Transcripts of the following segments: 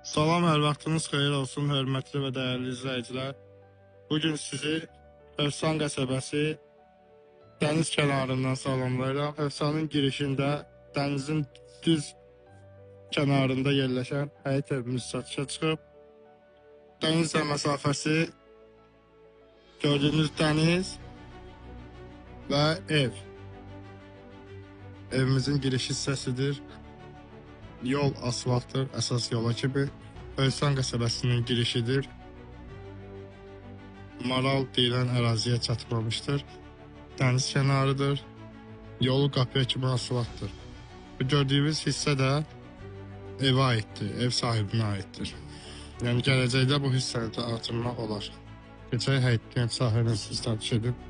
Salam, hər vaxtınız xeyir olsun, hörmətli və dəyərli izləyicilər. Bugün sizi Hövsan qəsəbəsi dəniz kənarından salamlayıram. Hövsanın girişində dənizin düz kənarında yerləşən həyət evimiz satışa çıxıb. Dənizlə məsafəsi gördüyünüz dəniz və ev. Evimizin giriş hissəsidir. Yol asfaltdır, əsas yola kimi. Hövsan qəsəbəsinin girişidir. Maral deyilən əraziyə çatmamışdır. Dəniz kənarıdır. Yolu qapıya kimi asfaltdır. Bu gördüyümüz hissə də evə aiddir, ev sahibinə aiddir. Yəni gələcəkdə bu hissəni də artırmaq olar. Keçək həyətdən sahəni sizdən edib.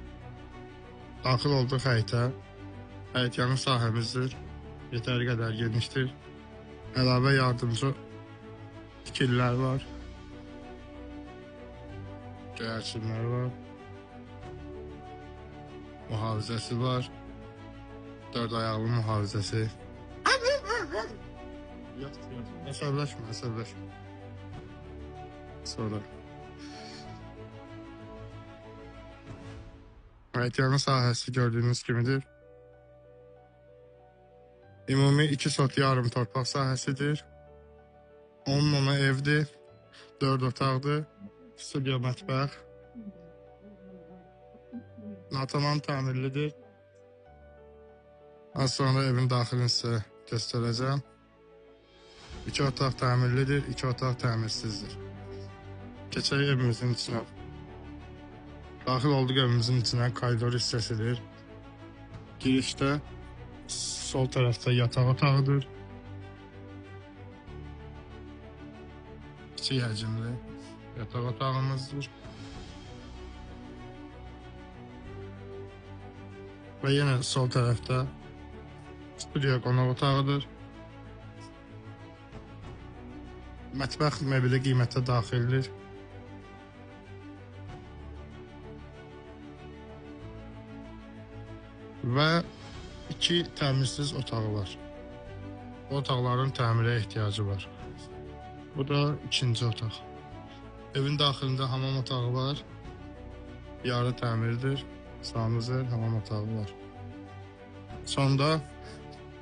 Daxil olduq həyətə. Həyət yanı sahəmizdir. Yetəri qədər genişdir. Əlavə yardımcı tikililər var. Göyərçinlər var. Mühafizəsi var. 4 ayaqlı mühafizəsi. Əsəbləşmə. Sonra. Həyət yanı sahəsi gördüyünüz kimidir. Ümumi 2 sot yarım torpaq sahəsidir. 10 nömrə evdir. 4 otaqdır. Studiyo mətbəx. Natamam təmirlidir. Az sonra evin daxilini sizə göstərəcəm. 2 otaq təmirlidir, 2 otaq təmirsizdir. Keçək evimizin içinə. Daxil olduq evimizin içinə, koridor hissəsidir. Girişdə sol tərəfdə yataq otağıdır. Kiçik həcmli yataq otağımızdır. Və yenə sol tərəfdə studiyo qonaq otağıdır. Mətbəx mebeli qiymətə daxildir. Və 2 təmirsiz otağı var. Bu otaqların təmirə ehtiyacı var. Bu da ikinci otaq. Evin daxilində hamam otağı var. Yarı təmirdir. Sağımızda hamam otağı var. Sonda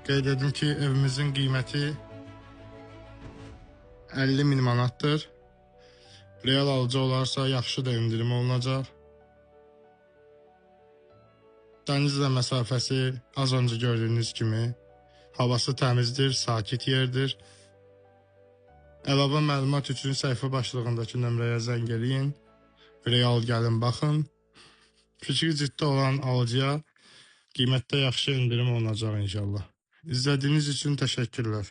qeyd edim ki, evimizin qiyməti 50.000 manatdır. Real alıcı olarsa yaxşı da indirim olunacaq. Dənizlə məsafəsi az önce gördüyünüz kimi. Havası təmizdir, sakit yerdir. Əlavə məlumat üçün səhifə başlığındakı nömrəyə zəng eləyin. Real gəlin baxın. Fikri ciddi olan alıcıya qiymətdə yaxşı indirim olunacaq inşallah. İzlədiyiniz üçün təşəkkürlər.